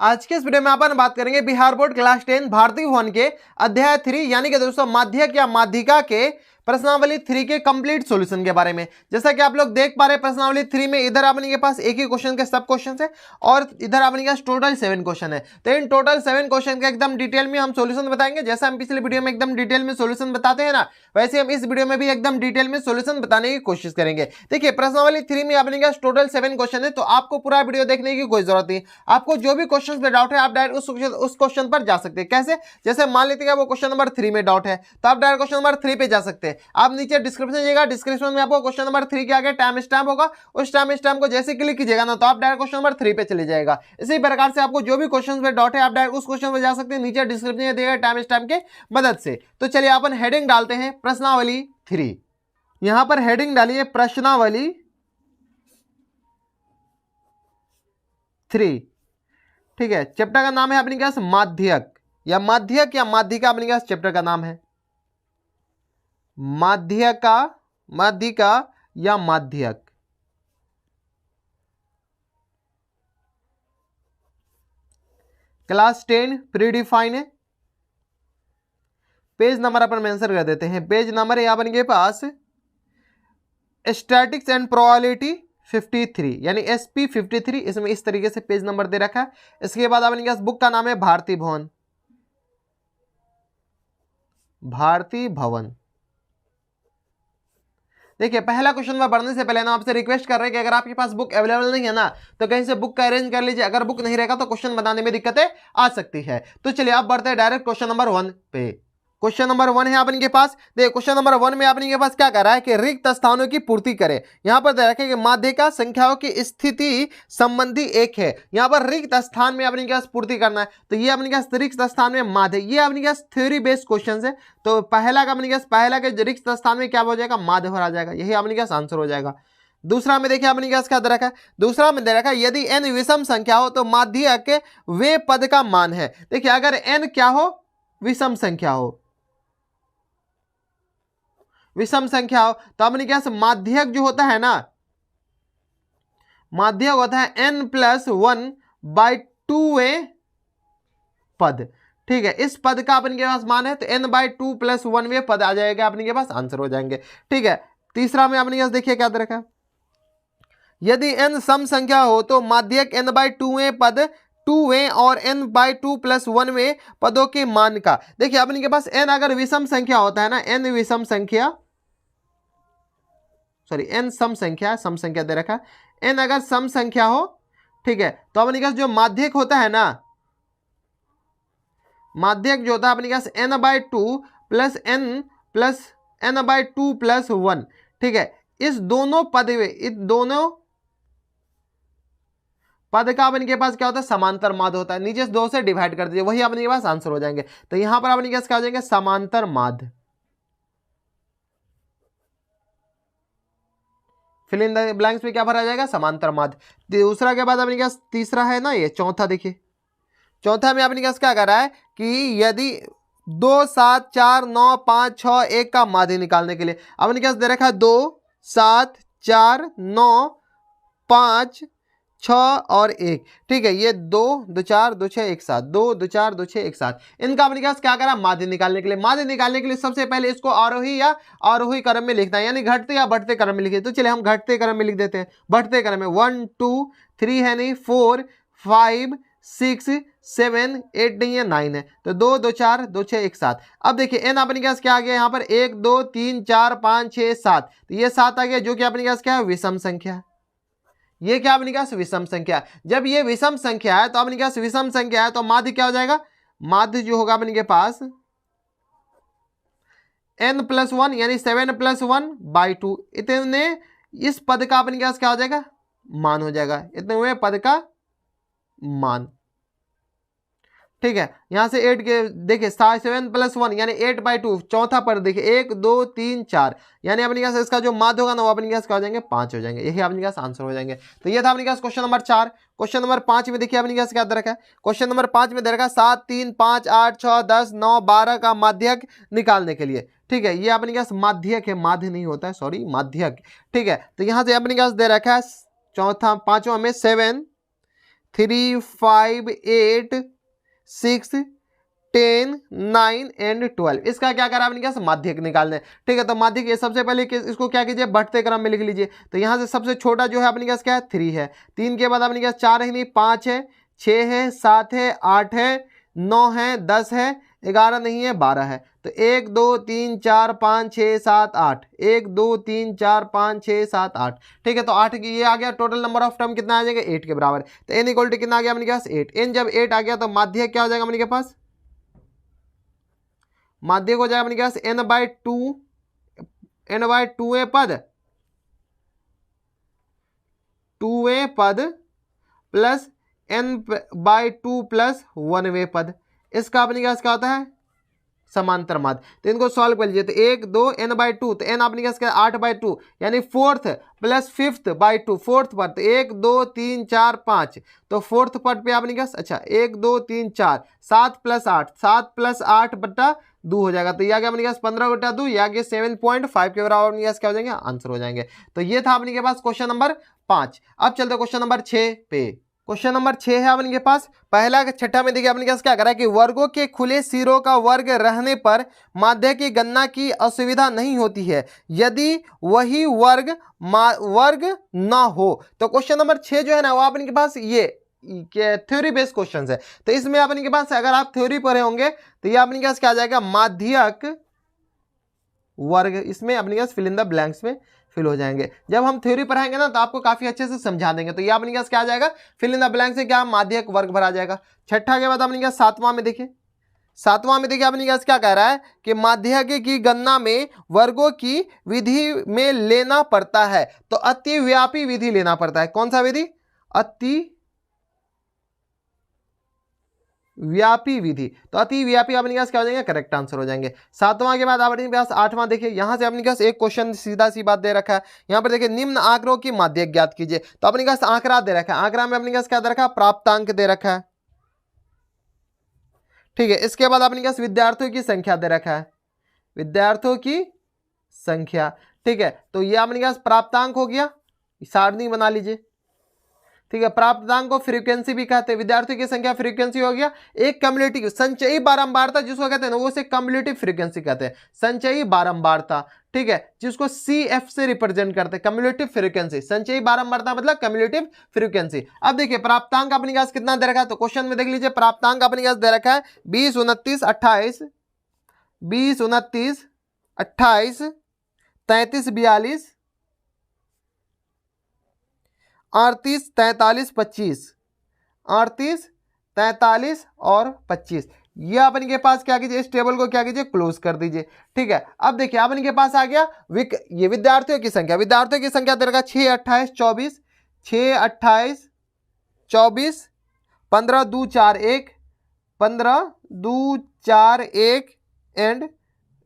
आज के इस वीडियो में अपन बात करेंगे बिहार बोर्ड क्लास 10 भारतीय भवन के अध्याय 3 यानी कि दोस्तों माध्यक या माध्यिका के प्रश्नावली 3 के कंप्लीट सॉल्यूशन के बारे में। जैसा कि आप लोग देख पा रहे हैं प्रश्नावली 3 में इधर अपने के पास एक ही क्वेश्चन के सब क्वेश्चन है और इधर अपने के पास टोटल 7 क्वेश्चन है। तो इन टोटल 7 क्वेश्चन का एकदम डिटेल में हम सॉल्यूशन बताएंगे। जैसा हम पिछले वीडियो में एकदम डिटेल में सॉल्यूशन बताते हैं ना, वैसे हम इस वीडियो में भी एकदम डिटेल में सॉल्यूशन बताने की कोशिश करेंगे। देखिए प्रश्नावली 3 में अपने के पास टोटल 7 क्वेश्चन है, तो आपको पूरा वीडियो देखने की कोई जरूरत नहीं। आपको जो भी क्वेश्चन पे डाउट है आप डायरेक्ट उस क्वेश्चन पर जा सकते हैं। कैसे? जैसे मान लेते हैं वो क्वेश्चन नंबर 3 में डाउट है तो आप डायरेक्ट क्वेश्चन नंबर 3 पे जा सकते हैं। आप नीचे डिस्क्रिप्शन जाइएगा, डिस्क्रिप्शन में आपको क्वेश्चन नंबर 3 के आगे टाइम स्टैम्प होगा, उस टाइम स्टैम्प को जैसे क्लिक कीजिएगा ना तो आप डायरेक्ट क्वेश्चन नंबर 3 पे चले जाएगा। इसी प्रकार से आपको जो भी क्वेश्चन पे डाउट है आप डायरेक्ट उस क्वेश्चन पे जा सकते हैं, नीचे डिस्क्रिप्शन में दिए गए टाइम स्टैम्प के मदद से। तो चलिए अपन हेडिंग डालते हैं प्रश्नावली 3। यहां पर हेडिंग डालिए प्रश्नावली 3। ठीक है, चैप्टर का नाम है अपने पास माध्यक या माध्यिका अपने पास चैप्टर का नाम है। माध्यिका या माध्यक। क्लास 10 प्रीडिफाइन है। पेज नंबर अपन मेंशन कर देते हैं। पेज नंबर है यहां पर इनके पास स्टैटिक्स एंड प्रोबेबिलिटी 53 यानी SP 53, इसमें इस तरीके से पेज नंबर दे रखा है। इसके बाद अपने पास बुक का नाम है भारती भवन। भारती भवन। देखिए पहला क्वेश्चन में बढ़ने से पहले ना आपसे रिक्वेस्ट कर रहे हैं कि अगर आपके पास बुक अवेलेबल नहीं है ना तो कहीं से बुक का अरेंज कर लीजिए। अगर बुक नहीं रहेगा तो क्वेश्चन बनाने में दिक्कतें आ सकती है। तो चलिए आप बढ़ते हैं डायरेक्ट क्वेश्चन नंबर 1 पे। क्वेश्चन नंबर 1 है आपन के पास। देखिए क्वेश्चन नंबर 1 में आपन के पास क्या कर रहा है कि रिक्त स्थानों की पूर्ति करें। यहां पर दे रखे कि माध्यिका संख्याओं की स्थिति संबंधी एक है। यहां पर रिक्त स्थान में अपने के पास पूर्ति करना है, तो ये अपने के पास रिक्त स्थान में माध्य, ये अपने के पास थ्योरी बेस्ड क्वेश्चन है। तो पहला का अपने के पास पहला के रिक्त स्थान में क्या हो जाएगा? माध्य हो जाएगा, यही अपने के पास आंसर हो जाएगा। दूसरा में देखिए अपने पास क्या दे रखा है। दूसरा में दे रखा है यदि n विषम संख्या हो तो माध्यक वे पद का मान है। देखिए अगर n क्या हो? विषम संख्या हो, विषम संख्या हो तो अपने क्या माध्यक जो होता है ना, माध्यक होता है n+1/2 पद। ठीक है, इस पद का अपने के पास मान है तो n/2+1 पद आ जाएगा, अपने के पास आंसर हो जाएंगे। ठीक है, तीसरा में अपने पास देखिए क्या दे रखा है। यदि n सम संख्या हो तो माध्यक n/2 पद 2 और n/2+1 पदों के मान का। देखिए अपने के पास n अगर विषम संख्या होता है ना, n विषम संख्या n सम संख्या दे रखा है। n अगर सम संख्या हो, ठीक है, तो अपने पास जो माध्यक होता है ना, माध्यक जो होता है अपने पास n/2+1, ठीक है, इस दोनों पद का अपने के पास क्या होता है? समांतर माध्य होता है। नीचे 2 से डिवाइड कर दीजिए, वही अपने के पास आंसर हो जाएंगे। तो यहां पर अपने पास क्या हो जाएंगे? समांतर माध्य। फिल इन द ब्लैंक्स में क्या भरा जाएगा? समांतर माध्य। दूसरा के बाद अपने पास तीसरा है ना, ये चौथा। देखिए चौथा में अपने पास क्या कर रहा है कि यदि 2, 7, 4, 9, 5, 6, 1 का माध्य निकालने के लिए अपने पास दे रखा है 2, 7, 4, 9, 5, 6 और 1। ठीक है, ये 2, 2, 4, 2, 6, 1, 7, 2, 2, 4, 2, 6, 1, 7। इनका अपने पास क्या करा? माध्य निकालने के लिए। माध्य निकालने के लिए सबसे पहले इसको आरोही या आरोही क्रम में लिखना है, यानी घटते या बढ़ते क्रम में लिखिए। तो चलिए हम घटते क्रम में लिख देते हैं। बढ़ते क्रम में 1, 2, 3 है नहीं, 4, 5, 6, 7, 8 नहीं है, 9 है। तो 2, 2, 4, 2, 6, 1, 7। अब देखिए n अपने पास क्या आ गया यहाँ पर? 1, 2, 3, 4, 5, 6, 7। तो ये 7 आ गया, जो कि अपने पास क्या है? विषम संख्या है। ये क्या अपने पास? विषम संख्या। जब ये विषम संख्या है तो अपने पास विषम संख्या है तो माध्य क्या हो जाएगा? माध्य जो होगा अपने के पास n+1 यानी 7+1/2। इतने इस पद का अपने पास क्या हो जाएगा? मान हो जाएगा। इतने हुए पद का मान। ठीक है, यहां से 8 के देखिए 7+1 यानी 8/2। चौथा पर देखिए 1, 2, 3, 4 यानी अपने पास इसका जो माध्य होगा ना वो अपने पास क्या हो जाएंगे? 5 हो जाएंगे। यही अपने पास आंसर हो जाएंगे। तो ये था अपने पास क्वेश्चन नंबर 4। क्वेश्चन नंबर 5 में देखिए अपने पास क्या दे रखा है। क्वेश्चन नंबर 5 में दे रखा है 7, 3, 5, 8, 6, 10, 9, 12 का माध्यक निकालने के लिए। ठीक है, ये अपने पास माध्यक है, माध्य नहीं होता है, सॉरी, माध्यक। ठीक है, तो यहां से अपने पास दे रखा है चौथा 5वां में 7, 3, 5, 8, 6, 10, 9 एंड 12। इसका क्या करा आपने, क्या माध्यक निकालना है। ठीक है, तो माध्यक ये सबसे पहले इसको क्या कीजिए, बढ़ते क्रम में लिख लीजिए। तो यहाँ से सबसे छोटा जो है अपने क्या है, 3 है। 3 के बाद अपने क्या 4 है नहीं, 5 है, 6 है, 7 है, 8 है, 9 है, 10 है, 11 नहीं है, 12 है। तो 1 2 3 4 5 6 7 8, 1 2 3 4 5 6 7 8। ठीक है, तो 8 की ये आ गया, टोटल नंबर ऑफ टर्म कितना आ जाएगा, 8 के बराबर। तो n इक्वल टू कितना आ गया अपने पास, 8। n जब 8 आ गया तो माध्यक क्या हो जाएगा अपने के पास, माध्यक हो जाएगा अपने पास n/2 पद, 2वें पद प्लस n/2 प्लस 1वें पद। इसका अपने पास क्या होता है, समांतर माध्य। तो इनको सॉल्व कर लीजिए। तो 1 2 n/2, तो n अपने क्या 8/2 यानी 4th plus 5th by 2, 4th पद। तो 1 2 3 4 5, तो 4th पद पे आपने क्या, अच्छा 1 2 3 4, 7 प्लस 8, 7 प्लस 8 बट्टा 2 हो जाएगा। तो ये आ गया अपने पास 15 बट्टा 2, या 7.5 के बराबर अपने पास क्या हो जाएंगे, आंसर हो जाएंगे। तो ये था अपने के पास क्वेश्चन नंबर 5। अब चलते क्वेश्चन नंबर 6 पे। क्वेश्चन नंबर 6 है अपने पास, पहला छठा में देखिए अपने पास क्या करा है कि वर्गों के खुले सिरों का वर्ग रहने पर माध्य की गणना की असुविधा नहीं होती है यदि वही वर्ग ना हो। तो क्वेश्चन नंबर 6 जो है ना, वो अपने पास ये थ्योरी बेस्ड क्वेश्चन है। तो इसमें अपने के पास अगर आप थ्योरी पढ़े होंगे तो ये अपने पास क्या आ जाएगा, माध्यक वर्ग। इसमें अपने पास फिल इन द ब्लैंक्स में फिल हो जाएंगे। जब हम थ्योरी पढ़ाएंगे ना तो आपको काफी अच्छे से समझा देंगे। तो ये अपने पास क्या आ जाएगा, फिल इन द ब्लैंक से क्या माध्यक वर्ग भरा जाएगा। छठा के बाद अपने पास सातवां में देखिए, सातवां में देखिए अपने पास क्या कह रहा है कि माध्यक की गणना में वर्गों की विधि में लेना पड़ता है। तो अतिव्यापी विधि लेना पड़ता है। कौन सा विधि, अति व्यापी विधि। तो अति व्यापी अपने पास क्या हो जाएंगे, करेक्ट आंसर हो जाएंगे। सातवां के बाद अपने पास आठवां देखिए, यहां से अपने पास एक क्वेश्चन सीधा सी बात दे रखा है। यहां पर देखिए निम्न आंकड़ों की माध्यक ज्ञात कीजिए। तो अपने पास आंकड़ा दे रखा है, आंकड़ा में अपने पास क्या दे रखा है, प्राप्तांक दे रखा है। ठीक है, इसके बाद अपने पास विद्यार्थियों की संख्या दे रखा है, विद्यार्थियों की संख्या। ठीक है, तो ये अपने पास प्राप्तांक हो गया, सारणी बना लीजिए। ठीक है, प्राप्तांक को फ्रीक्वेंसी भी कहते हैं, विद्यार्थियों की संख्या फ्रीक्वेंसी हो गया। एक कम्युलेटिव संचयी बारंबारता जिसको कहते हैं ना, वो से कम्युलेटिव फ्रीक्वेंसी कहते हैं, संचयी बारंबारता। ठीक है, जिसको CF से रिप्रेजेंट करते हैं, कम्युलेटिव फ्रीक्वेंसी। संचयी बारंबारता मतलब कम्युलेटिव फ्रीक्वेंसी। अब देखिए प्राप्तांक अपने पास कितना दे रखा है, तो क्वेश्चन में देख लीजिए प्राप्तांक अपने पास दे रखा है 20 29 28, 20 29 28, 33 42, 38 43 25, 38 43 और 25। ये अपन के पास क्या कीजिए, इस टेबल को क्या कीजिए, क्लोज कर दीजिए। ठीक है, अब देखिए अपन के पास आ गया ये विद्यार्थियों की संख्या। विद्यार्थियों की संख्या दे रखा 6 28 24, 6 28 24, 15 2 4 1, 15 2 4 1 एंड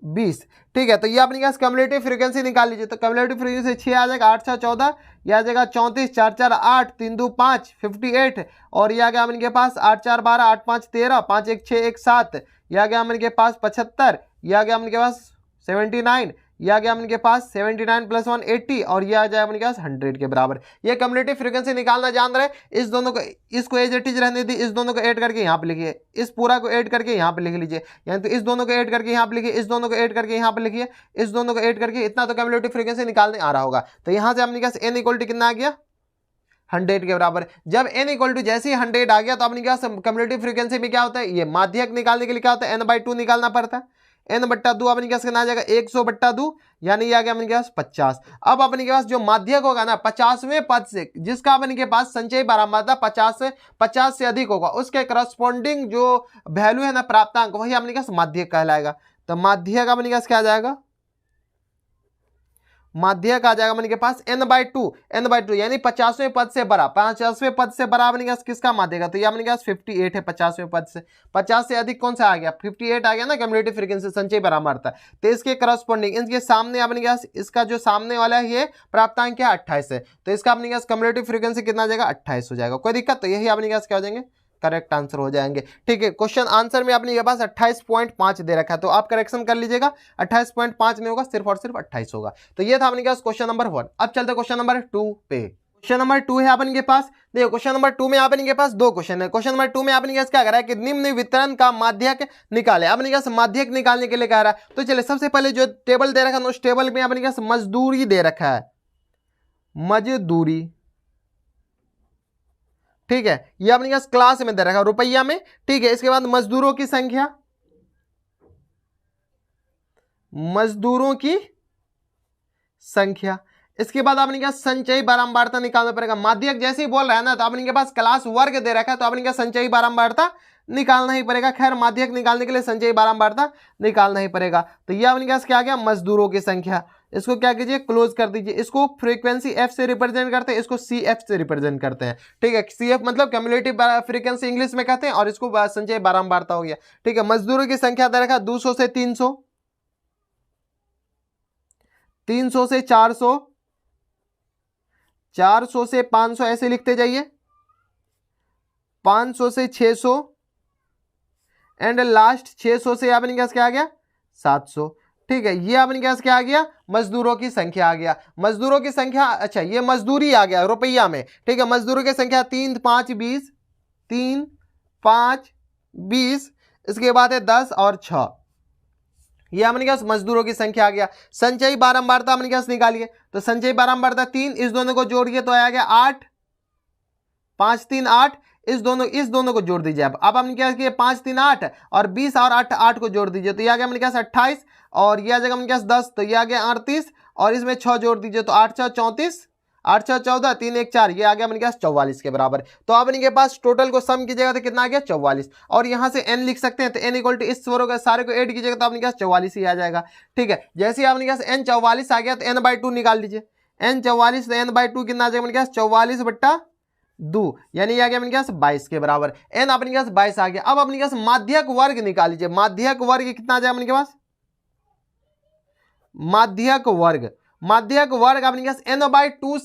20। ठीक है, तो ये अपने पास कम्युलेटिव फ्रीक्वेंसी निकाल लीजिए। तो कम्युलेटिव फ्रीक्वेंसी 6 आ जाएगा, 8 6 14, यह आ जाएगा 34, 4 4 8, 3 2 5 58, और यह आ गया अपने के पास 8 4 12, 8 5 13, 5 1 6 1 7, यह आ गया अपने के पास 75, यह आ गया अपने के पास 79, यह आ गया अपने के पास 79 प्लस 1 80, और यह आ जाए अपने के पास 100 के बराबर। ये कम्युलेटिव फ्रीक्वेंसी निकालना जान रहे, इस दोनों को, इसको एज इट इज रहने दी, इस दोनों को ऐड करके यहाँ पे लिखिए, इस पूरा को ऐड करके यहाँ पे लिख लीजिए, यानी तो इस दोनों को ऐड करके यहाँ पे लिखिए, इस दोनों को ऐड करके यहाँ पे लिखिए, इस दोनों को ऐड करके, इतना तो कम्युलेटिव फ्रीक्वेंसी निकालने आ रहा होगा। तो यहाँ से अपने पास n इक्वल टू कितना आ गया, 100 के बराबर। जब n इक्वल टू जैसे ही 100 आ गया तो अपने पास कम्युलेटिव फ्रीक्वेंसी में क्या होता है, ये माध्यक निकालने के लिए क्या होता है, n/2 निकालना पड़ता है। n/2 अपने पास कितना आ जाएगा, 100/2, यानी ये आ गया अपने पास 50। अब अपने के पास जो माध्यक होगा ना 50वें पद से, जिसका अपने के पास संचयी बारंबारता 50 से अधिक होगा, उसके करस्पॉन्डिंग जो वैल्यू है ना प्राप्तांक, वही अपने पास माध्यक कहलाएगा। तो माध्यक अपने पास क्या आ जाएगा, माध्यक आ जाएगा अपने के पास n/2 यानी 50वें पद से बड़ा, 50वें पद से बड़ा अपने पास किसका माध्यक है, तो ये अपने पास 58 है। 50वें पद से 50 से अधिक कौन सा आ गया, 58 आ गया ना, कम्युलेटिव फ्रीक्वेंसी संचयी बारंबारता। तो इसके करस्पॉन्डिंग, इसके सामने अपने पास, इसका जो सामने वाला है ये प्राप्तांक क्या 28 है, तो इसका अपने पास कम्युलेटिव फ्रीक्वेंसी कितना आ जाएगा, 28 हो जाएगा। कोई दिक्कत, तो यही अपने पास क्या हो जाएंगे, करेक्ट आंसर हो जाएंगे। ठीक है, क्वेश्चन आंसर में अपने पास 28.5 दे रखा है, तो आप करेक्शन कर लीजिएगा, 28.5 नहीं होगा, सिर्फ और सिर्फ 28 होगा। तो ये था अपने पास क्वेश्चन नंबर 1। अब चलते क्वेश्चन नंबर 2 पे। क्वेश्चन नंबर 2 है अपन के पास। देखो क्वेश्चन नंबर 2 में अपन के पास दो क्वेश्चन है। क्वेश्चन नंबर 2 में अपन के पास क्या कह रहा है कि निम्न वितरण का माध्यक निकाले। अपन के पास माध्यक निकालने के लिए कह रहा है। तो चलिए सबसे पहले जो टेबल दे रखा है उस टेबल में अपन के पास मजदूरी दे रखा है, मजदूरी, ठीक है, ये अपने पास क्लास में दे रखा है रुपया में, ठीक है। इसके बाद मजदूरों की संख्या, मजदूरों की संख्या। इसके बाद आपने क्या संचयी बारंबारता निकालना पड़ेगा। माध्यक जैसे ही बोल रहा है ना तो आपने के पास क्लास वर्ग दे रखा है तो आपने क्या संचयी बारंबारता निकालना ही पड़ेगा। खैर माध्यक निकालने के लिए संचयी बारंबारता निकालना ही पड़ेगा। तो ये आपने क्या आ गया मजदूरों की संख्या। इसको क्या कीजिए क्लोज कर दीजिए। इसको फ्रीक्वेंसी एफ से रिप्रेजेंट करते हैं, इसको सी एफ से रिप्रेजेंट करते हैं, ठीक है। सी एफ मतलब क्यूमुलेटिव फ्रीक्वेंसी इंग्लिश में कहते हैं और इसको संचयी बारंबारता हो गया, ठीक है। मजदूरों की संख्या दे रखा 200 से 300, 300 से 400, 400 से 500 ऐसे लिखते जाइए, 500 से 600 एंड लास्ट 600 से आपने क्या आ गया 700, ठीक है। ये आपने क्या आ गया मजदूरों की संख्या आ गया। मजदूरों की संख्या, अच्छा ये मजदूरी आ गया रुपया में, ठीक है। मजदूरों की संख्या 3 5 20, 3 5 20, इसके बाद है 10 और 6, ये हमने क्या मजदूरों की संख्या आ गया। संचयी बारंबारता हमने क्या निकालिए तो संचयी बारंबारता 3, इस दोनों को जोड़िए तो आ गया 8, 5 3 8, इस दोनों को जोड़ दीजिए। अब हमने क्या किया 5 3 8 और 20 और 8 को जोड़ दीजिए तो ये आ गया हमने क्या 28 और ये आ जाएगा हमने क्या 10 तो ये आ गया 38 और इसमें 6 जोड़ दीजिए तो 8 6 34, 8 6 14, 3 1 4, ये आ गया अपने पास 44 के बराबर। तो अब इनके पास टोटल को सम कीजिएगा तो कितना आ गया 44 और यहां से n लिख सकते हैं तो n इक्वल टू इस सारे को ऐड कीजिएगा तो अपने पास 44 ही आ जाएगा, ठीक है। जैसे ही आपने पास n 44 आ गया तो n/2 निकाल लीजिए। n 44 तो n/2 कितना आ जाएगा अपने पास 44/2, यानी ये आ गया अपने पास 22 के बराबर। n अपने पास 22 आ गया। अब अपने पास माध्यक वर्ग निकाल लीजिए। माध्यक वर्ग कितना आ जाएगा अपने पास माध्यक वर्ग अपने पास n/2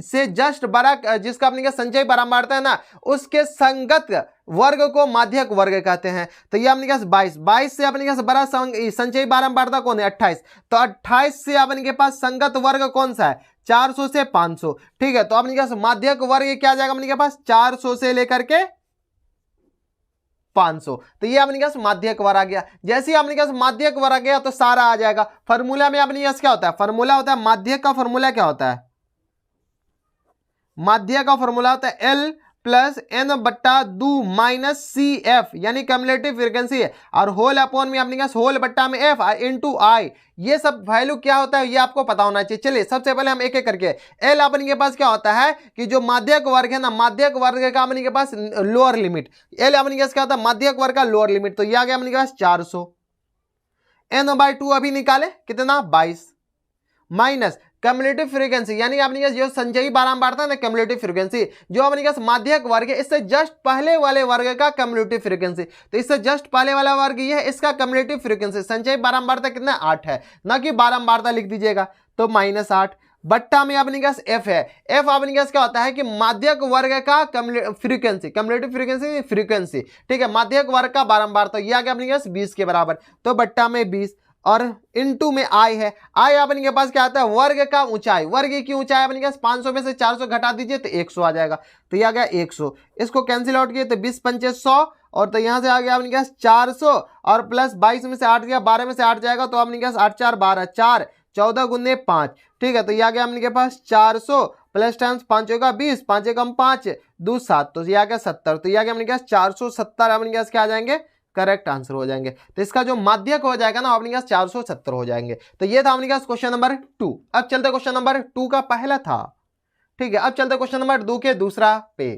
से जस्ट बड़ा जिसका अपने पास संचयी बारंबारता है ना उसके संगत वर्ग को माध्यक वर्ग कहते हैं। तो ये अपने पास 22 से अपने पास बड़ा संचयी बारंबारता कौन है 28, तो 28 से अपने के पास संगत वर्ग कौन सा है 400 से 500, ठीक है। तो अपने पास माध्यक वर्ग क्या आ जाएगा अपने के पास 400 से लेकर के 500, तो ये अपने पास माध्यक वर्ग आ गया। जैसे ही अपने पास माध्यक वर्ग आ गया तो सारा आ जाएगा। फॉर्मूला में अपने पास क्या होता है, फॉर्मूला होता है माध्यक का फॉर्मूला क्या होता है, माध्यक का फॉर्मूला होता है L plus n/2 minus CF यानी कम्युलेटिव फ्रीक्वेंसी है और होल अपॉन में अपने पास होल बट्टा में F इंटू I, ये सब वैल्यू क्या होता है ये आपको पता होना चाहिए। चलिए सबसे पहले हम एक एक करके L अपने के पास क्या होता है कि जो माध्यक वर्ग है ना माध्यक वर्ग का अपने के पास लोअर लिमिट, L अपने के पास क्या होता है माध्यक वर्ग का लोअर लिमिट, तो ये आ गया अपने के पास 400। n/2 अभी निकाले कितना 22 माइनस कम्युलेटिव फ्रीक्वेंसी यानी आपने जो संचयी बारंबारता है कम्युलेटिव फ्रीक्वेंसी जो अपने पास माध्यक वर्ग है इससे जस्ट पहले वाले वर्ग का कम्युलेटिव फ्रीक्वेंसी, तो इससे जस्ट पहले वाला वर्ग ये है इसका कम्युलेटिव फ्रीक्वेंसी। संचयी बारंबारता कितना 8 है ना कि बारंबारता लिख दीजिएगा तो -8 बट्टा में अपने पास F है। F अपने पास क्या होता है कि माध्यक वर्ग का फ्रीक्वेंसी, कम्युलेटिव फ्रीक्वेंसी, ठीक है। माध्यक वर्ग का बारंबारता ये आ गया अपने पास 20 के बराबर, तो बट्टा में 20 और इनटू में I है। I अपने के पास क्या आता है वर्ग का ऊंचाई, वर्ग की ऊंचाई अपने पास 500 में से 400 घटा दीजिए तो 100 आ जाएगा, तो ये आ गया 100। इसको कैंसिल आउट किए तो 20 पंचे 100 और तो यहां से आ गया अपने पास 400 और प्लस 22 में से 8 गया 12 में से 8 जाएगा तो अपने पास 8 4 12 4 14 गुने 5, ठीक है। तो ये आ गया अपने के पास 400 प्लस टाइम्स 5 होगा 20 5 एकम 5 2 7, तो ये आ गया 70, तो ये आ गया अपने पास 470 अपने पास क्या आ जाएंगे करेक्ट आंसर हो जाएंगे। तो इसका जो माध्यक हो जाएगा ना अपने पास 470 हो जाएंगे। तो ये था अपने पास क्वेश्चन नंबर 2। अब चलते क्वेश्चन नंबर 2 का पहला था, ठीक है। अब चलते क्वेश्चन नंबर 2 के दूसरा पे।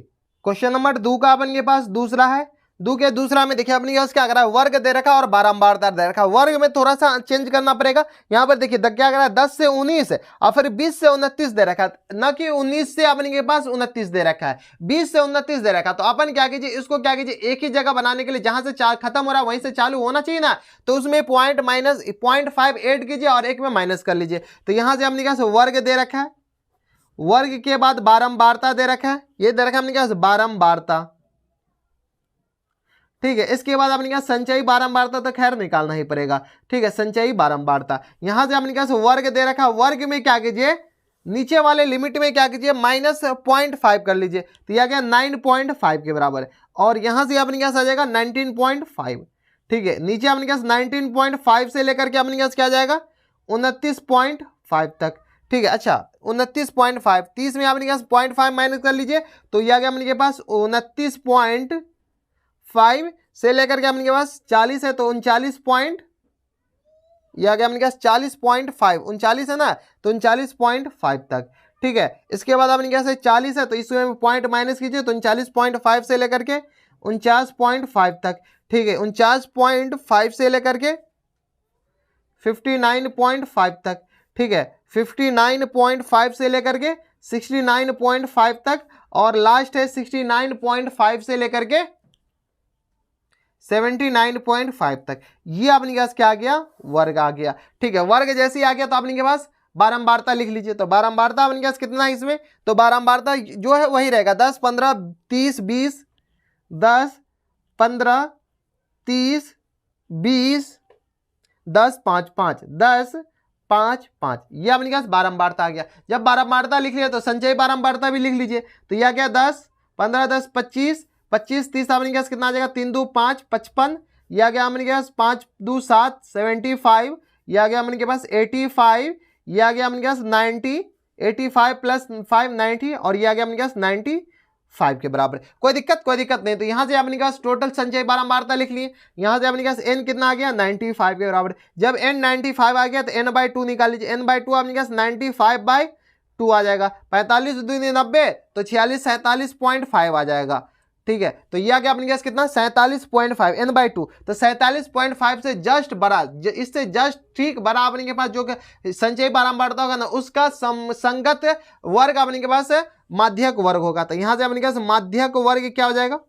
क्वेश्चन नंबर 2 का अपने पास दूसरा है। 2 के दूसरा में देखिए अपने पास क्या कर रहा है वर्ग दे रखा और बारंबारता दे रखा। वर्ग में थोड़ा सा चेंज करना पड़ेगा। यहाँ पर देखिए क्या कर रहा है 10 से 19 और फिर 20 से 29 दे रखा है, ना कि 19 से अपने के पास 29 दे रखा है, 20 से 29 दे रखा है। तो अपन क्या कीजिए इसको क्या कीजिए एक ही जगह बनाने के लिए जहां से खत्म हो रहा है वहीं से चालू होना चाहिए ना, तो उसमें -0.5 ऐड कीजिए और एक में माइनस कर लीजिए। तो यहां से अपने पास वर्ग दे रखा है, वर्ग के बाद बारंबारता दे रखा है, ये दे रखा है अपने पास बारंबारता, ठीक है। इसके बाद अपने पास संचयी बारंबारता तो खैर निकालना ही पड़ेगा, ठीक है। संचयी बारंबारता यहां से अपने पास वर्ग दे रखा, वर्ग में क्या कीजिए नीचे वाले लिमिट में क्या कीजिए -0.5 कर लीजिए, तो यह आ गया 9.5 के बराबर, और यहां से अपने पास आ जाएगा 19.5। ठीक है, नीचे अपने पास 19.5 से लेकर के अपने पास क्या आ जाएगा 29.5 तक। ठीक है, अच्छा 29.5, 30 में अपने पास 0.5 माइनस कर लीजिए, तो यह आ गया अपने पास 29.5 से लेकर के अपने पास 40 है, तो 39 पॉइंट, यह आ गया अपने पास 40.5, 39 है ना, तो 39.5 तक। ठीक है, इसके बाद अपने पास 40 है, तो इसमें पॉइंट माइनस कीजिए, तो 39.5 से लेकर के 49.5 तक। ठीक है, 49.5 से लेकर के 59.5 तक। ठीक है, 59.5 से लेकर के 69.5 तक, और लास्ट है 69.5 से लेकर के 79.5 तक। ये अपने पास क्या आ गया वर्ग आ गया। ठीक है, वर्ग जैसे ही आ गया तो अपने के पास बारंबारता लिख लीजिए, तो बारंबारता अपने पास कितना है इसमें, तो बारंबारता जो है वही रहेगा 10 15 30 20, 10 15 30 20, 10 5 5, 10 5 5, ये अपने पास बारंबारता आ गया। जब बारंबारता लिख लिया तो संचयी बारंबारता भी लिख लीजिए, तो यह क्या 10 15 10 25 25 30 अपने पास कितना आ जाएगा 3 2 5 55, यह आ गया अपने पास 5 2 7 75, यह आ गया अपने पास 85, यह आ गया अपने पास 90, 85 प्लस 5 90, और यह आ गया अपने पास 95 के बराबर। कोई दिक्कत नहीं। तो यहां से अपने पास टोटल संचयी बारंबारता लिख लिए, यहां से अपने पास n कितना आ गया 95 के बराबर। जब n 95 आ गया तो n/2 निकाल लीजिए, n/2 अपने पास 95/2 आ जाएगा, 45 2 90, तो 46 47.5 आ जाएगा। ठीक है, तो यह आ गया अपने पास कितना 47.5 n/2, तो 47.5 से जस्ट बड़ा, इससे जस्ट ठीक बड़ा अपने के पास जो संचयी बारंबारता होगा ना, उसका संगत वर्ग अपने के पास माध्यक वर्ग होगा। तो यहां से अपने पास माध्यक वर्ग क्या हो जाएगा,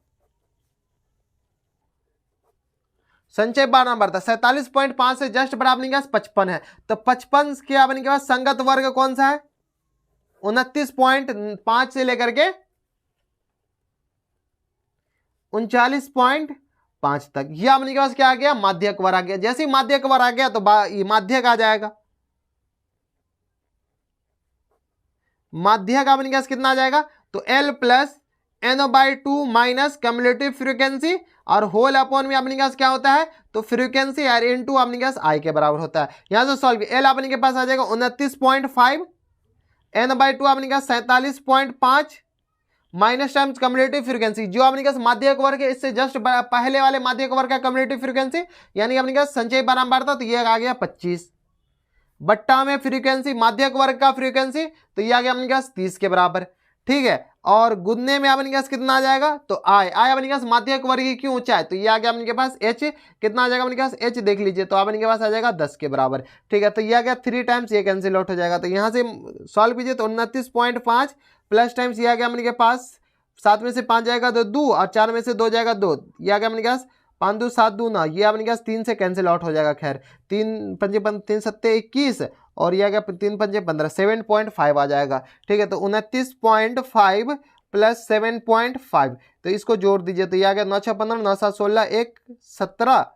संचय बारंबारता 47.5 से जस्ट बड़ा अपने के पास 55 है, तो 55 के अपने के पास संगत वर्ग कौन सा है 29.5 से लेकर के 39.5 तक। यह अपने के पास क्या आ गया माध्यक वर्ग आ गया। जैसे ही माध्यक वर्ग आ गया तो माध्यक आ जाएगा, माध्यक अपने के पास कितना आ जाएगा, तो L plus n/2 minus cumulative frequency, और होल अपॉन में अपने के पास क्या होता है, तो फ्रीक्वेंसी और इनटू अपने के पास I के बराबर होता है। यहां से सॉल्व L अपने के पास आ जाएगा 29.5, n/2 अपने के पास 47.5 माइनस टाइम्स कम्युलेटिव फ्रीक्वेंसी, जो अपने के पास माध्यक वर्ग है इससे जस्ट पहले वाले माध्यक वर्ग का कम्युलेटिव फ्रीक्वेंसी, यानी अपने के पास संचयी बारंबारता, तो यह आ गया 25 बट्टा में फ्रीक्वेंसी माध्यक वर्ग का फ्रीक्वेंसी, तो यह आ गया अपने पास 30 के बराबर। ठीक है, और गुणने में अपने पास कितना आ जाएगा, तो आई अपने पास माध्यक वर्ग की ऊंचाई, तो यह आ गया अपने पास h, कितना आ जाएगा अपने पास h देख लीजिए, तो अपने के पास आ जाएगा 10 के बराबर। ठीक है, तो यह आ गया 3 टाइम्स, ये कैंसिल आउट हो जाएगा, तो यहां से सॉल्व कीजिए तो 29.5 प्लस टाइम्स यह आ गया अपने के पास 7 में से 5 जाएगा तो 2, और 4 में से 2 जाएगा 2, यह आ गया अपने पास 5 2 7 2 9, ये अपने पास 3 से कैंसिल आउट हो जाएगा। खैर 3 5 3 7 21, और यह आ गया 3 5 15, 7.5 आ जाएगा। ठीक है, तो 29.5 प्लस 7.5, तो इसको जोड़ दीजिए, तो यह आ गया 9 6 15 9 7 16 1 17,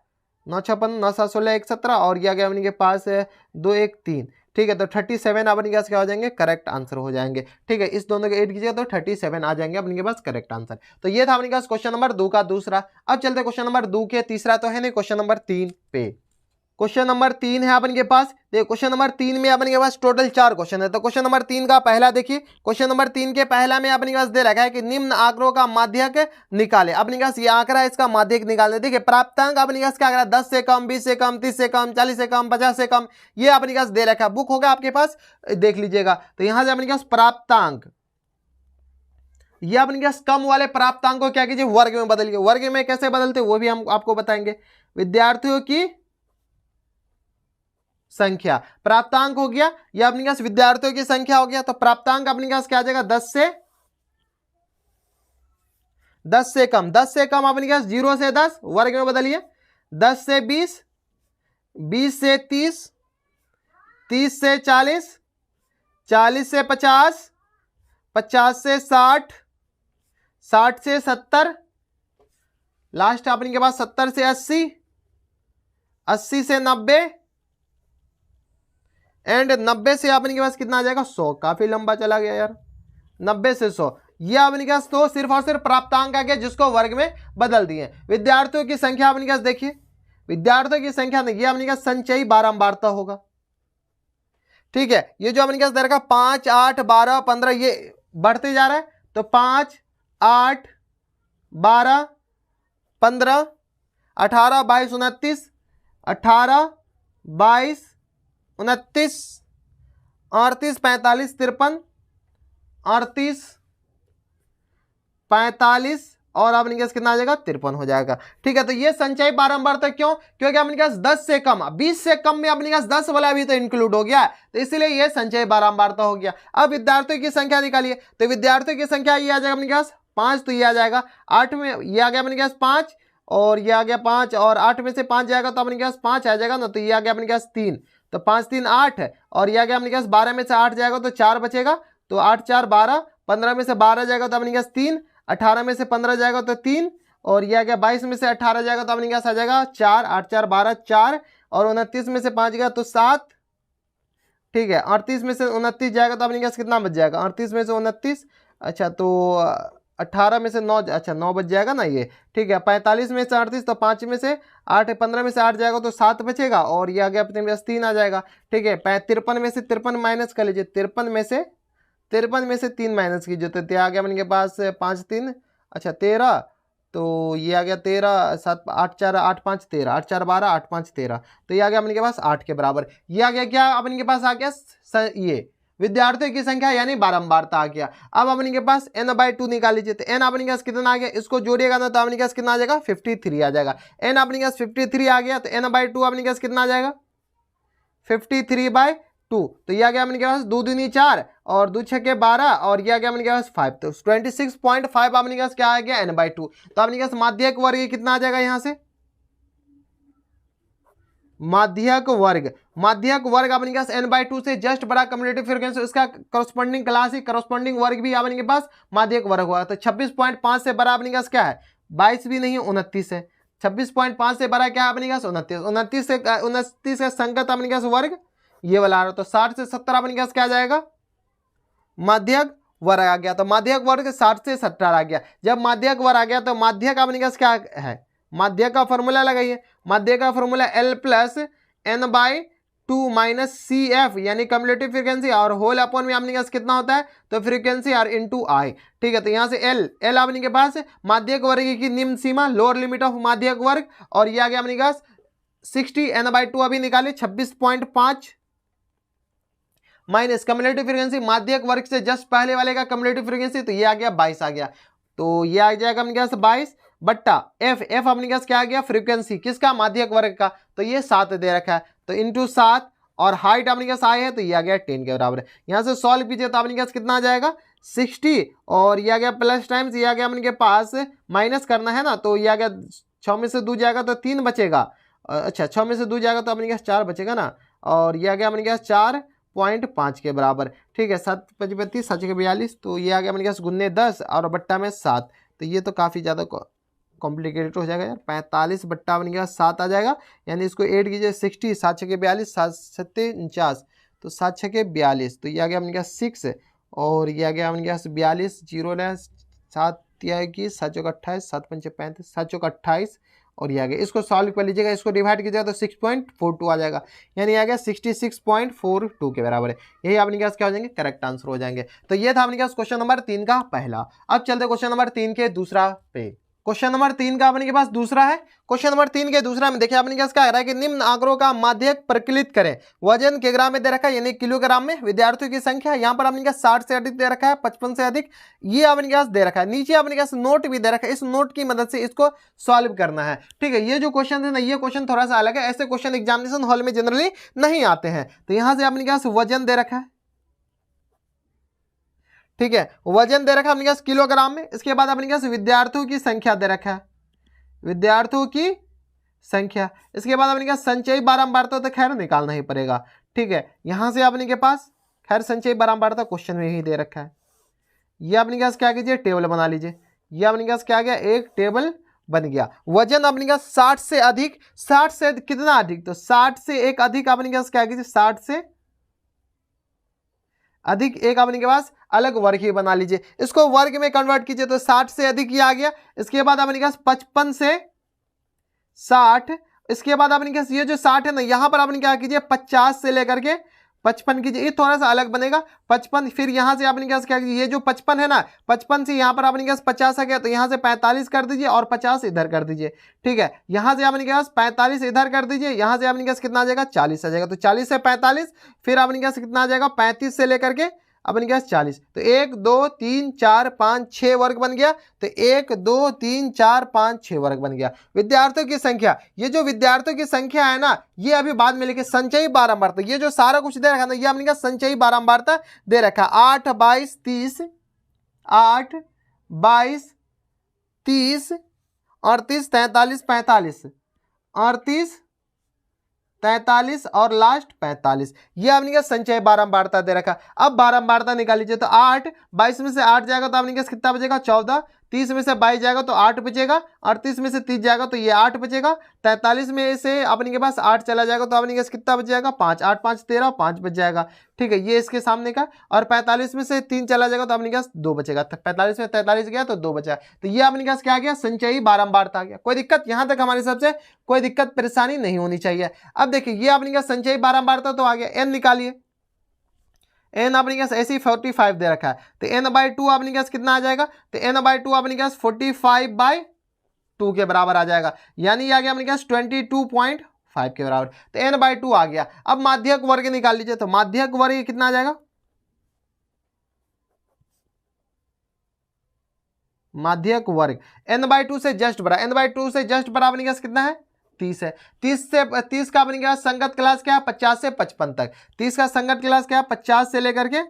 9 6 15 9 7 16 1 17, और यह आ गया अपने के पास 2 1 3। ठीक है, तो 37 अपने के पास क्या हो जाएंगे करेक्ट आंसर हो जाएंगे। ठीक है, इस दोनों के ऐड कीजिएगा तो 37 आ जाएंगे अपने के पास करेक्ट आंसर। तो ये था अपने पास क्वेश्चन नंबर 2 का दूसरा। अब चलते क्वेश्चन नंबर 2 के तीसरा तो है नहीं, क्वेश्चन नंबर 3 पे। क्वेश्चन नंबर 3 है अपन के पास। देखिए क्वेश्चन नंबर 3 में अपन के पास टोटल 4 क्वेश्चन है। तो क्वेश्चन नंबर 3 का पहला देखिए, क्वेश्चन नंबर 3 के पहला में अपने पास दे रखा है कि निम्न आंकड़ों का माध्यक निकाले। अपने पास ये आंकड़ा है, इसका माध्यक निकालने। देखिए प्राप्तांक अपने पास क्या आंकड़ा 10 से कम, 20 से कम, 30 से कम, 40 से कम, 50 से कम, ये अपने पास दे रखा है। बुक होगा आपके पास, देख लीजिएगा। तो यहां से अपने पास प्राप्तांक, ये अपने पास कम वाले प्राप्तांक को क्या कीजिए वर्ग में बदलिए। वर्ग में कैसे बदलते वो भी हम आपको बताएंगे। विद्यार्थियों की संख्या प्राप्तांक हो गया, यह अपने पास विद्यार्थियों की संख्या हो गया। तो प्राप्तांक अपने पास क्या आ जाएगा 10 से कम, 10 से कम अपने पास 0 से 10 वर्ग में बदलिए, 10 से 20, 20 से 30, 30 से 40, 40 से 50, 50 से 60, 60 से 70, लास्ट अपने के पास 70 से 80, 80 से 90, एंड 90 से अपने के पास कितना आ जाएगा 100। काफी लंबा चला गया यार, 90 से 100। ये अपने के पास तो सिर्फ और सिर्फ प्राप्तांक आ गया जिसको वर्ग में बदल दिए। विद्यार्थियों की संख्या अपने के पास देखिए, विद्यार्थियों की संख्या नहीं, ये अपने के पास संचयी बारंबारता होगा। ठीक है, ये जो अपने के पास दे रखा 5, 8, 12, 15 ये बढ़ते जा रहा है, तो 5, 8, 12, 15, 18, 22, 29, 18, 22, 29, 38, 45, 53, 38, 45 और अपने के पास कितना आ जाएगा 53 हो जाएगा। ठीक है, तो ये संचयी बारंबारता क्यों? क्योंकि अपने पास 10 से कम, 20 से कम में अपने पास 10 वाला भी तो इंक्लूड हो गया, तो इसलिए ये संचयी बारंबारता हो गया। अब विद्यार्थियों की संख्या निकालिए, तो विद्यार्थियों की संख्या ये आ जाएगा अपने पास 5, तो ये आ जाएगा 8 में, ये आ गया अपने पास 5 और ये आ गया 5 और 8 में से 5 जाएगा तो अपने पास 5 आ जाएगा ना, तो ये आ गया अपने पास 3, तो 5, 3, 8 और ये आ गया अपने पास 12 में से 8 जाएगा तो 4 बचेगा, तो 8, 4, 12, 15 में से 12 जाएगा तो अपने पास 3, 18 में से 15 जाएगा तो 3 और ये आ गया 22 में से 18 जाएगा तो अपने पास आ जाएगा 4, 8, 4, 12, 4 और 29 में से 5 गया तो 7। ठीक है, 38 में से 29 जाएगा तो अपने पास कितना बच जाएगा, 38 में से 29, अच्छा तो 18 में से 9, अच्छा 9 बच जाएगा ना ये। ठीक है, 45 में से 38 तो 5 में से 8, 15 में से 8 जाएगा तो 7 बचेगा और ये आ गया अपने पास 3 आ जाएगा। ठीक है, 53 में से 53 माइनस कर लीजिए, 53 में से 3 माइनस कीजिए तो आ गया अपने के पास 5, 3, अच्छा 13, तो ये आ गया 13, 7, 8, 4, 8, 5, 13, 8, 4, 12, 8, 5, 13, तो ये आ गया अपने के पास 8 के बराबर। ये आ गया क्या अपने के पास आ गया ये विद्यार्थियों की संख्या यानी बारंबारता आ गया। अब अपने के पास n/2 निकाल लीजिए, तो n अपने के पास कितना आ गया, इसको जोड़िएगा ना तो अपने के पास कितना आ जाएगा 53 आ जाएगा। n अपने के पास 53 आ गया तो n/2 अपने के पास कितना आ जाएगा 53/2, तो ये आ गया अपने के पास 2 दूनी 4 और 2 छक्के 12 और ये आ गया अपने के पास 5, तो 26.5 अपने के पास क्या आ गया n/2। तो अपने के पास माध्यक वर्ग कितना आ जाएगा यहाँ से, माध्यक वर्ग अपने के पास n/2 से जस्ट बड़ा कम्युलेटिव फ्रीक्वेंसी, उसका करस्पॉन्डिंग क्लासिक करस्पॉन्डिंग वर्ग भी अपने के पास माध्यक वर्ग हुआ। तो 26.5 से बड़ा अपने के पास क्या है 22 भी नहीं 29 है, 26.5 से बड़ा क्या है अपने के पास 29 का संगत अपने के पास वर्ग ये वाला आ रहा, तो 60 से 70 अपने के पास क्या आ जाएगा माध्यक वर्ग आ गया। तो माध्यक वर्ग 60 से 70 आ गया। जब माध्यक वर्ग आ गया तो माध्यक अपने के पास क्या है, माध्यक का फॉर्मूला लगाइए, माध्यक का formula L plus n/2 minus CF यानी कम्युलेटिव फ्रीक्वेंसी और होल अपॉन में अपने के पास कितना होता है तो फ्रीक्वेंसी और इनटू I। ठीक है, तो यहाँ से L अपने के पास माध्यक वर्ग की निम्न सीमा लोअर लिमिट ऑफ माध्यक वर्ग और ये आ गया अपने के पास 60 n/2 अभी निकाले 26.5 माइनस कम्युलेटिव फ्रीक्वेंसी माध्यक वर्ग से जस्ट पहले वाले का कम्युलेटिव फ्रीक्वेंसी, तो ये आ गया 22 आ गया, तो ये आ जाएगा अपने के पास 22 बट्टा f अपने के पास क्या आ गया फ्रीक्वेंसी किसका माध्यक वर्ग का, तो ये 7 दे रखा है, तो इंटू 7 और हाइट अपने के पास आई है तो ये आ गया 10 के बराबर। यहाँ से सॉल्व कीजिए तो अपने के पास कितना आ जाएगा 60 और ये आ गया प्लस टाइम्स ये आ गया अपने के पास माइनस करना है ना, तो ये आ गया 6 में से 2 जाएगा तो 3 बचेगा, अच्छा 6 में से 2 जाएगा तो अपने के पास 4 बचेगा ना, और ये आ गया अपने के पास 4.5 के बराबर। ठीक है, 7, 25, 7, 42, तो ये आ गया अपने के पास गुन्ने 10 और बट्टा में 7, तो ये तो काफ़ी ज़्यादा कॉम्प्लिकेटेड हो जाएगा यार, 45 बट्टा अपने के पास 7 आ जाएगा, यानी इसको ऐड कीजिए 60, 7 छक्के 42, 7 सत्ते 49, तो 7 छक्के 42, तो ये आ गया अपने के पास 6 और ये आ गया अपने के पास 42, 0 है 7 21, 7 चौक 28, 7 पंचे 35, 7 चौक 28 और ये आ गया। इसको सॉल्व कर लीजिएगा, इसको डिवाइड कीजिएगा तो 6.42 आ जाएगा, यानी आ गया 66.42 के बराबर है। यही अपने के पास क्या हो जाएंगे करेक्ट आंसर हो जाएंगे। तो ये था अपने के पास क्वेश्चन नंबर 3 का पहला। अब चलते क्वेश्चन नंबर 3 के दूसरा पे। क्वेश्चन नंबर 3 का अपने के पास दूसरा है। क्वेश्चन नंबर 3 के दूसरा में देखिए अपने के पास क्या आ रहा है कि निम्न आंकड़ों का माध्यक प्रकलित करें, वजन किलोग्राम में दे रखा है यानी किलोग्राम में, विद्यार्थियों की संख्या यहाँ पर अपने के 60 से अधिक दे रखा है, 55 से अधिक ये अपने के पास दे रखा है, नीचे अपने के पास नोट भी दे रखा है, इस नोट की मदद से इसको सॉल्व करना है। ठीक है, ये जो क्वेश्चन है ना ये क्वेश्चन थोड़ा सा अलग है, ऐसे क्वेश्चन एग्जामिनेशन हॉल में जनरली नहीं आते हैं। तो यहाँ से अपने के पास वजन दे रखा है, ठीक है वजन दे रखा है अपने पास किलोग्राम में, इसके बाद अपने पास विद्यार्थियों की संख्या दे रखा है, विद्यार्थियों की संख्या, इसके बाद अपने पास संचयी बारंबारता तो खैर निकालना ही पड़ेगा। ठीक है, यहां से अपने के पास खैर संचयी बारंबारता क्वेश्चन में ही दे रखा है, ये अपने पास क्या कीजिए टेबल बना लीजिए, ये अपने पास क्या गया एक टेबल बन गया। वजन अपने पास 60 से अधिक, 60 से कितना अधिक तो 60 से एक अधिक अपने पास क्या कीजिए 60 से अधिक एक अपने के पास अलग वर्ग ही बना लीजिए। इसको वर्ग में कन्वर्ट कीजिए तो 60 से अधिक ये आ गया। इसके बाद अपने पास 55 से 60, इसके बाद अपने पास ये जो 60 है ना, यहां पर आपने क्या कीजिए 50 से लेकर के 55 कीजिए, ये थोड़ा सा अलग बनेगा 55। फिर यहां से आपने क्या कीजिए, ये जो 55 है ना, 55 से यहां पर आपने क्या 50 आ गया तो यहां से 45 कर दीजिए और 50 इधर कर दीजिए। ठीक है, यहां से आपने क्या 45 इधर कर दीजिए, यहां से आपने क्या कितना आ जाएगा 40 आ जाएगा। तो 40 से 45, फिर आपने क्या कितना आ जाएगा 35 से लेकर के अपने क्या 40। तो 1 2 3 4 5 6 वर्ग बन गया। तो 1 2 3 4 5 6 वर्ग बन गया। विद्यार्थियों की संख्या, ये जो विद्यार्थियों की संख्या है ना, ये अभी बाद में लिखे संचयी बारंबारता। ये जो सारा कुछ दे रखा ना, ये हमने क्या संचयी बारंबारता दे रखा। 8 22 30, 8 22 30 38 43 45, 38 43 और लास्ट 45, ये आपने क्या संचय बारंबारता दे रखा। अब बारंबारता निकाल लीजिए तो 8 22 में से 8 जाएगा तो आपने क्या कितना बचेगा 14, 30 में से 22 जाएगा तो 8 बचेगा, 38 में से 30 जाएगा तो ये 8 बचेगा, 43 में से अपने के पास 8 चला जाएगा तो अपने के कितना बच जाएगा 5, 8 5 13, 5 बच जाएगा। ठीक है, ये इसके सामने का। और 45 में से 3 चला जाएगा तो अपने के पास 2 बचेगा। 45 में 43 गया तो 2 बचा। तो ये अपने पास क्या आ गया संचयी बारंबारता आ गया। कोई दिक्कत यहां तक हमारे सबसे कोई दिक्कत परेशानी नहीं होनी चाहिए। अब देखिए ये अपने का संचयी बारंबारता तो आ गया। एन निकालिए, एन अपने पास ऐसे ही 45 दे रखा है तो n/2 अपने पास कितना आ जाएगा। तो n/2 अपने पास 45/2 के बराबर आ जाएगा, यानी ये आ गया अपने पास 22.5 के बराबर। तो n/2 आ गया। अब माध्यक वर्ग निकाल लीजिए तो माध्यक वर्ग कितना आ जाएगा, माध्यक वर्ग n/2 से जस्ट बड़ा, n/2 से जस्ट बड़ा अपने पास कितना है 30 है। 30 का अपने के पास संगत क्लास क्या है 50 से 55 तक। 30 का संगत क्लास क्या है 50 से लेकर के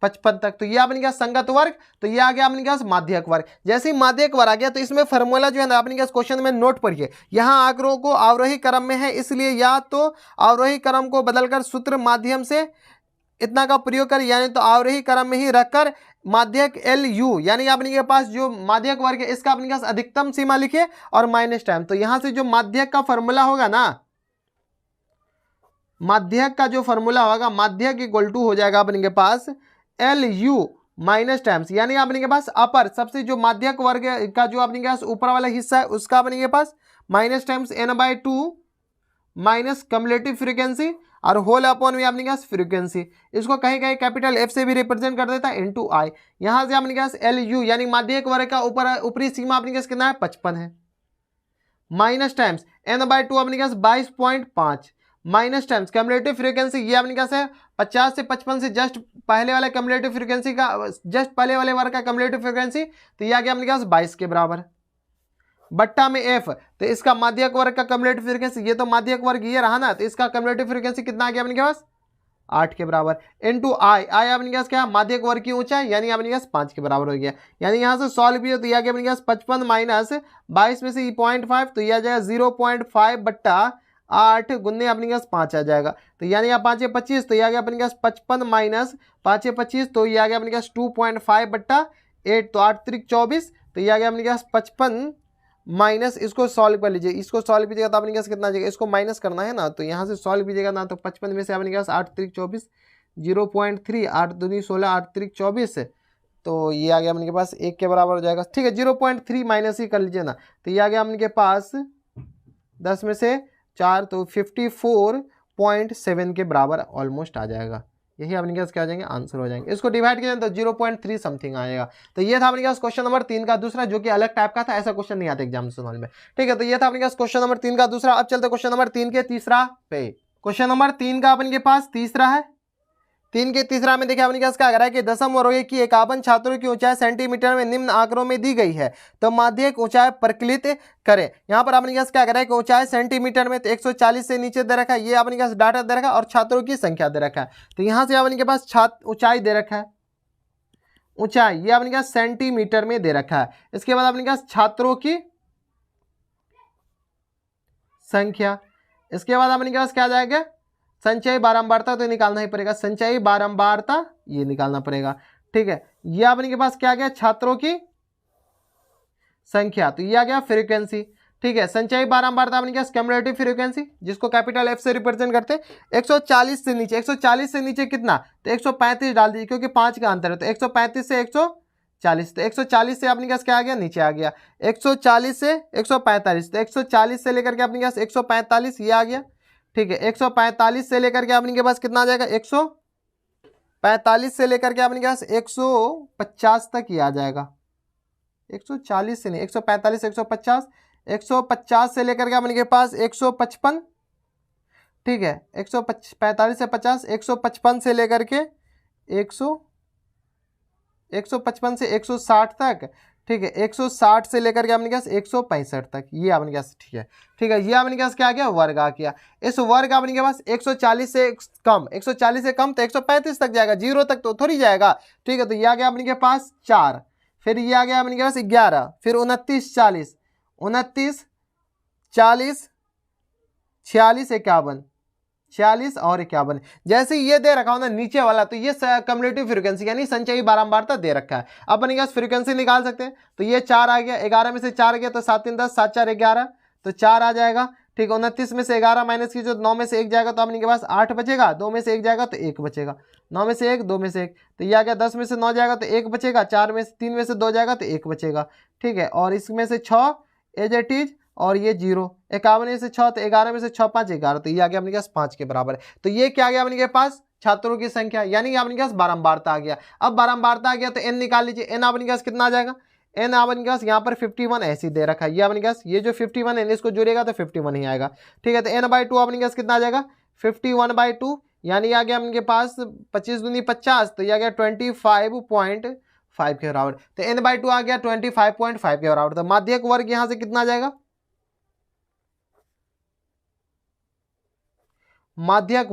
55 तक। तो ये अपने क्या संगत वर्ग, तो ये आ गया अपने पास माध्यक वर्ग। जैसे ही माध्यक वर्ग आ गया तो इसमें फॉर्मूला जो है ना अपने पास क्वेश्चन में नोट पढ़िए। यहाँ आंकड़ों को अवरोही क्रम में है, इसलिए या तो अवरोही क्रम को बदलकर सूत्र माध्यम से इतना का प्रयोग कर, यानी तो अवरोही क्रम में ही रखकर माध्यक LU, यानी अपने के पास जो माध्यक वर्ग है इसका अपने पास अधिकतम सीमा लिखिए और माइनस टाइम। तो यहां से जो माध्यक का फॉर्मूला होगा ना, माध्यक का जो फॉर्मूला होगा, माध्यक इक्वल टू हो जाएगा अपने के पास LU माइनस टाइम्स, यानी अपने के पास अपर सबसे जो माध्यक वर्ग का जो अपने के पास ऊपर वाला हिस्सा है उसका अपने के पास minus times n/2 minus cumulative frequency और होल अपॉन में अपने पास फ्रीक्वेंसी। इसको कहीं कहीं कैपिटल F से भी रिप्रेजेंट कर देता है इनटू I। यहां से अपने पास LU यानी माध्यक वर्ग का ऊपरी सीमा अपने पास कितना है 55 है, माइनस टाइम्स n/2 अपने पास 22.5 माइनस टाइम्स कम्युलेटिव फ्रीक्वेंसी, ये अपने पास है 50 से 55 से जस्ट पहले वाले कम्युलेटिव फ्रीक्वेंसी का, जस्ट पहले वाले वर्ग का कम्युलेटिव फ्रीक्वेंसी, तो यह आ गया अपने पास 22 के बराबर बट्टा में F। तो इसका माध्यक वर्ग का कम्युलेटिव फ्रीक्वेंसी, ये तो माध्यक वर्ग ये रहा ना, तो इसका कम्युलेटिव फ्रीक्वेंसी कितना आ गया अपने पास 8 के बराबर इनटू I अपने पास क्या माध्यक वर्ग की ऊंचाई, यानी अपने पास 5 के बराबर हो गया। यानी यहां से सॉल्व भी हो तो यह आ गया अपने पास 55 माइनस 22 में से 0.5, तो यह आ जाएगा 0.5 बट्टा 8 गुन्ने अपने पास 5 आ जाएगा। तो यानी आप 5 25, तो यह आ गया अपने पास 55 माइनस 5 25, तो यह आ गया अपने पास 2.5 बट्टा 8, तो 8 3 24, तो यह आ गया अपने पास 55 माइनस, इसको सॉल्व कर लीजिए, इसको सॉल्व कीजिएगा तो अपने पास कितना आ जाएगा, इसको माइनस करना है ना, तो यहाँ से सॉल्व कीजिएगा ना, तो 55 में से अपने पास 8 3 24 0.3, 8 दूनी 16, 8 3 24, तो ये आ गया अपने के पास 1 के बराबर हो जाएगा। ठीक है, 0.3 माइनस ही कर लीजिए ना, तो ये आ गया अपने के पास 10 में से 4, तो 54.7 के बराबर ऑलमोस्ट आ जाएगा। यही अपने पास क्या आ जाएंगे आंसर हो जाएंगे। इसको डिवाइड किया तो 0.3 समथिंग आएगा। तो ये था अपने पास क्वेश्चन नंबर 3 का दूसरा, जो कि अलग टाइप का था, ऐसा क्वेश्चन नहीं आता एग्जामिनेशन में। ठीक है, तो ये था अपने पास क्वेश्चन नंबर 3 का दूसरा। अब चलते क्वेश्चन नंबर 3 के तीसरा पे। क्वेश्चन नंबर 3 का अपने के पास तीसरा है। 3 के तीसरा में देखिए अपने पास क्या कह रहा है कि दशम वर्ग की 51 छात्रों की ऊंचाई सेंटीमीटर में निम्न आंकड़ों में दी गई है, तो माध्यक ऊंचाई प्रकलित करें। यहाँ पर अपने पास क्या कह रहा है कि ऊंचाई सेंटीमीटर में, तो 140 से नीचे दे रखा है, ये अपने पास डाटा दे रखा है और छात्रों की संख्या दे रखा है। तो यहाँ से अपने के पास ऊंचाई दे रखा है, ऊंचाई ये अपने पास सेंटीमीटर में दे रखा है। इसके बाद अपने पास छात्रों की संख्या, इसके बाद अपने पास क्या जाएगा संचयी बारंबारता, तो निकालना ही पड़ेगा, संचयी बारंबारता ये निकालना पड़ेगा। ठीक है, ये अपने के पास क्या आ गया छात्रों की संख्या, तो ये आ गया फ्रीक्वेंसी। ठीक है, संचयी बारंबारता अपने पास क्यूमुलेटिव फ्रीक्वेंसी जिसको कैपिटल एफ से रिप्रेजेंट करते हैं 140 से नीचे, 140 से नीचे कितना, तो 135 डाल दीजिए क्योंकि 5 का अंतर है, तो 135 से 140, तो 140 से अपने पास क्या आ गया, नीचे आ गया, 140 से 145, तो 140 से लेकर के अपने पास 145 ये आ गया। ठीक है, 145 से लेकर के अपने पास कितना आ जाएगा, 145 से लेकर के अपने पास 150 तक ही आ जाएगा, 140 से नहीं, 145 से 150, 150 से लेकर के अपने के पास 155, ठीक है, 145 से 50, 155 से लेकर के 155 से 160 तक, ठीक है, 160 से लेकर के अपने पास 165 तक, ये अपने पास ठीक है। ठीक है, ये अपने पास क्या आ गया, वर्ग आ गया। इस वर्ग अपने के पास 140 से कम, 140 से कम तो 135 तक जाएगा, 0 तक तो थोड़ी जाएगा। ठीक है, तो ये आ गया अपने के पास 4, फिर ये आ गया अपने के पास 11, फिर 29 40, 29 40 46 51, 46 और 51, जैसे ये दे रखा हो ना नीचे वाला, तो ये क्यूमुलेटिव फ्रीक्वेंसी यानी संचयी बारंबारता दे रखा है। अब अपने पास फ्रीक्वेंसी निकाल सकते हैं, तो ये 4 आ गया, 11 में से 4 गया तो 7 3 10, 7 4 11, तो 4 आ जाएगा। ठीक है, 29 में से 11 माइनस की जो 9 में से 1 जाएगा तो अपने के पास 8 बचेगा, 2 में से 1 जाएगा तो 1 बचेगा, 9 में से 1 2 में से 1, तो ये आ गया, 10 में से 9 जाएगा तो 1 बचेगा, 4 में से 3 में से 2 जाएगा तो 1 बचेगा। ठीक है, और इसमें से 6 एज इट इज, और ये 0, 51 में से 6 तो 11 में से 6 5 11, तो ये आ गया अपने पास 5 के बराबर है। तो ये क्या आ गया अपने के पास, छात्रों की संख्या, यानी अपने पास बारंबारता आ गया। अब बारंबारता आ गया तो n निकाल लीजिए, n अपने पास कितना आ जाएगा, n अपने पास यहाँ पर 51 ऐसे दे रखा है, ये अपने पास ये जो 51 है इसको जोड़ेगा तो 51 ही आएगा। ठीक है, तो n/2 अपने पास कितना आ जाएगा, 51/2, यानी आ गया अपने पास 25 दूनी 50, तो ये आ गया 25.5 के बराबर, तो n/2 आ गया 25.5 के बराबर। तो माध्यक वर्ग यहाँ से कितना आ जाएगा, माध्यक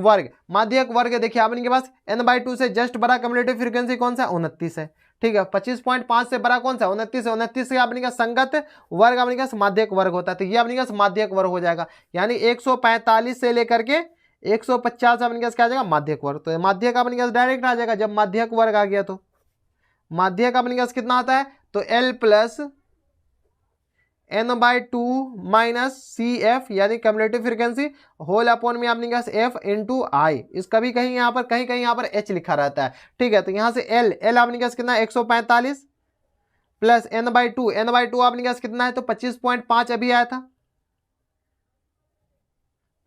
वर्ग देखिए अपने के पास n/2 से जस्ट बड़ा क्यूमुलेटिव फ्रीक्वेंसी कौन सा, 29 है। ठीक है, 25.5 से बड़ा कौन सा, 29 है, 29 से अपने का संगत वर्ग अपने का माध्यक वर्ग होता है, तो ये अपने का माध्यक वर्ग हो जाएगा, यानी 145 से लेकर के 150 अपने क्या आ जाएगा, माध्यक वर्ग। तो माध्यक अपने पास डायरेक्ट आ जाएगा, जब माध्यक वर्ग आ गया तो माध्यक अपने पास कितना आता है, तो L plus n/2 minus CF यानी क्यूमुलेटिव फ्रीक्वेंसी होल अपॉन में अपने पास F इंटू आई, इसका भी कहीं यहाँ पर H लिखा रहता है। ठीक है, तो यहाँ से L अपने पास कितना 145 प्लस n/2 अपने पास कितना है, तो 25.5 अभी आया था,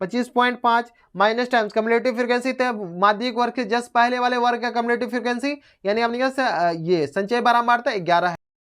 25.5 माइनस टाइम्स क्यूमुलेटिव फ्रीक्वेंसी, माध्यिक वर्ग के जस्ट पहले वाले वर्ग का क्यूमुलेटिव फ्रीक्वेंसी यानी अपने पास ये संचयी बारंबारता 11 है।